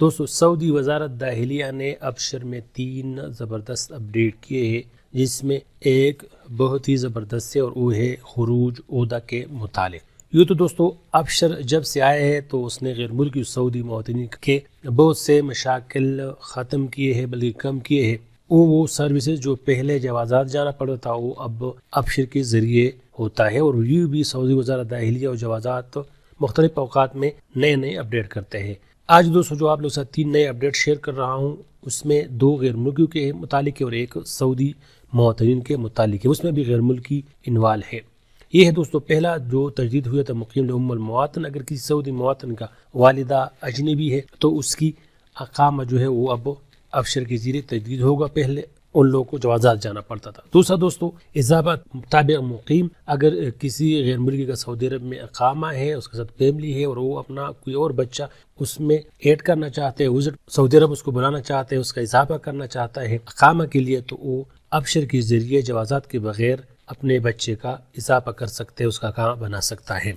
دوستو سعودی وزارت داخلیہ نے ابشر میں 3 زبردست اپڈیٹ کیے ہیں، جس میں ایک بہت ہی زبردست ہے اور وہ ہے خروج عہدہ کے متعلق۔ یہ تو دوستو ابشر جب سے آئے ہیں تو اس نے غیر ملکی سعودی مواطنین کے بہت سے مشاکل ختم کیے ہیں، بلکہ کم کیے ہیں۔ وہ سروسز جو پہلے جوازات جانا پڑتا تھا وہ اب ابشر کے ذریعے ہوتا ہے، اور یہ بھی سعودی وزارت داخلیہ اور جوازات مختلف اوقات میں نئے اپڈیٹ کرتے ہیں۔ آج دوستو جو آپ لوگ ساتھ 3 نئے اپڈیٹ شیئر کر رہا ہوں، اس میں 2 غیر ملکیوں کے متعلق ہے اور ایک سعودی مواطنین کے متعلق ہے، اس میں بھی غیر ملکی انوال ہے۔ یہ ہے دوستو پہلا جو تجدید ہوا تھا مقیم المواطن، اگر کسی سعودی مواطن کا والدہ اجنبی ہے تو اس کی اقامہ جو ہے وہ اب ابشر کے ذریعے تجدید ہوگا، پہلے ان لوگوں کو جوازات جانا پڑتا تھا۔ دوسرا دوستو اضافہ مطابق مقیم، اگر کسی غیر ملکی کا سعودی عرب میں اقامہ ہے، اس کے ساتھ فیملی ہے اور وہ اپنا کوئی اور بچہ اس میں ایڈ کرنا چاہتے ہیں، وزٹ سعودی عرب اس کو بلانا چاہتے ہیں، اس کا اضافہ کرنا چاہتا ہے اقامہ کے لیے، تو وہ ابشر کے ذریعے جوازات کے بغیر اپنے بچے کا اضافہ کر سکتے ہیں، اس کا اقامہ بنا سکتا ہے۔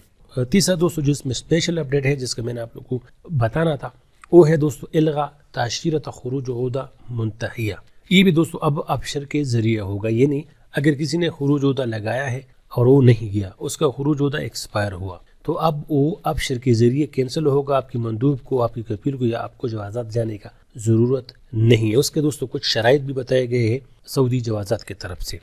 تیسرا دوستو جس میں اسپیشل اپڈیٹ ہے، جس کا میں نے آپ لوگوں کو بتانا تھا، وہ ہے دوستو الغاء تاشیرۃ خروج عہدہ منتہیہ۔ یہ بھی دوستو اب ابشر کے ذریعے ہوگا، یعنی اگر کسی نے خروج عہدہ لگایا ہے اور وہ نہیں گیا، اس کا خروج عہدہ ایکسپائر ہوا، تو اب وہ ابشر کے ذریعے کینسل ہوگا۔ آپ کی مندوب کو، آپ کی کفیل کو یا آپ کو جوازات جانے کا ضرورت نہیں ہے۔ اس کے دوستو کچھ شرائط بھی بتائے گئے ہیں سعودی جوازات کی طرف سے۔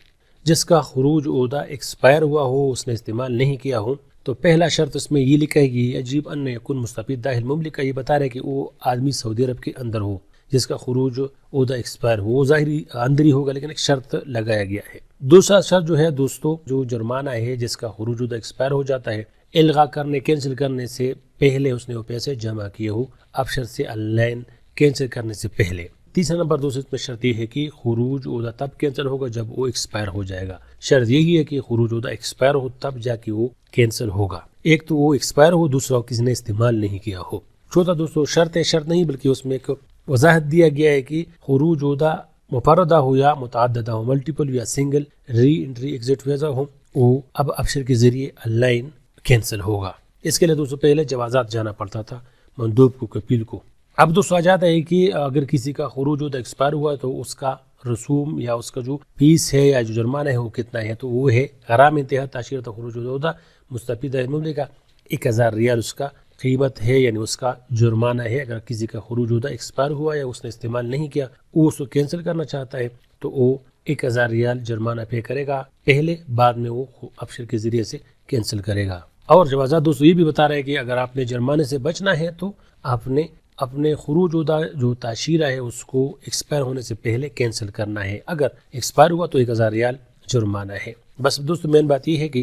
جس کا خروج عہدہ ایکسپائر ہوا ہو، اس نے استعمال نہیں کیا ہو، تو پہلا شرط اس میں یہ لکھا ہے کہ عجیب ان یکن مستفید داخل مملکہ، یہ بتا رہے کہ وہ آدمی سعودی عرب کے اندر ہو جس کا خروج عہدہ ایکسپائر ہو، وہ ظاہری اندر ہی ہوگا، لیکن ایک شرط لگایا گیا ہے۔ دوسرا شرط جو ہے دوستو، جو جرمانہ ہے جس کا خروج عہدہ ایکسپائر ہو جاتا ہے، الغاء کرنے کینسل کرنے سے پہلے اس نے وہ پیسے جمع کیے ہو ابشر سے آن لائن کینسل کرنے سے پہلے۔ تیسرا نمبر دوستو اس میں شرط یہ ہے کہ خروج عہدہ تب کینسل ہوگا جب وہ ایکسپائر ہو جائے گا۔ شرط یہی ہے کہ خروج عہدہ ایکسپائر ہو تب جا کے وہ کینسل ہوگا، ایک تو وہ ایکسپائر ہو، دوسرا کسی نے استعمال نہیں کیا ہو۔ چوتھا دوستو شرط نہیں بلکہ اس میں ایک وضاحت دیا گیا ہے کہ خروج عہدہ مفردہ ہو یا متعددہ ہو، ملٹیپل یا سنگل ری انٹری ایگزٹ ویزا ہو، وہ اب ابشر کے ذریعے آن لائن کینسل ہوگا۔ اس کے لیے دوستو پہلے جوازات جانا پڑتا تھا مندوب کو، کفیل کو۔ اب دوستو آ جاتا ہے کہ اگر کسی کا خروج عہدہ ایکسپائر ہوا تو اس کا رسوم یا اس کا جو فیس ہے یا جو جرمانہ ہے وہ کتنا ہے، تو وہ ہے غرامہ انتہا تاشیرۃ خروج عہدہ مستفید مملکہ 1000 ریال اس کا قیمت ہے، یعنی اس کا جرمانہ ہے۔ اگر کسی کا خروج عہدہ ایکسپائر ہوا یا اس نے استعمال نہیں کیا، وہ اس کو کینسل کرنا چاہتا ہے، تو وہ 1000 ریال جرمانہ پے کرے گا پہلے، بعد میں وہ ابشر کے ذریعے سے کینسل کرے گا۔ اور جوازات دوستو یہ بھی بتا رہے ہیں کہ اگر آپ نے جرمانے سے بچنا ہے تو آپ نے اپنے خروج عہدہ جو تاشیرہ ہے اس کو ایکسپائر ہونے سے پہلے کینسل کرنا ہے، اگر ایکسپائر ہوا تو 1000 ریال جرمانہ ہے۔ بس دوستو مین بات یہ ہے کہ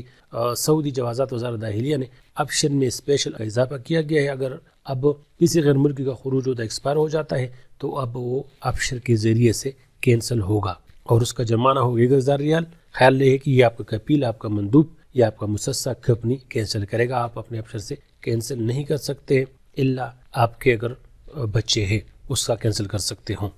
سعودی جوازات وزارت داخلیہ نے ابشر میں اسپیشل اضافہ کیا گیا ہے، اگر اب کسی غیر ملکی کا خروج عہدہ ایکسپائر ہو جاتا ہے تو اب وہ ابشر کے ذریعے سے کینسل ہوگا اور اس کا جرمانہ ہوگا 1000 ریال۔ خیال رہے کہ یہ آپ کا کفیل، آپ کا مندوب یا آپ کا مسسا کمپنی کینسل کرے گا، آپ اپنے ابشر سے کینسل نہیں کر سکتے، الا آپ کے اگر بچے ہیں اس کا کینسل کر سکتے ہوں۔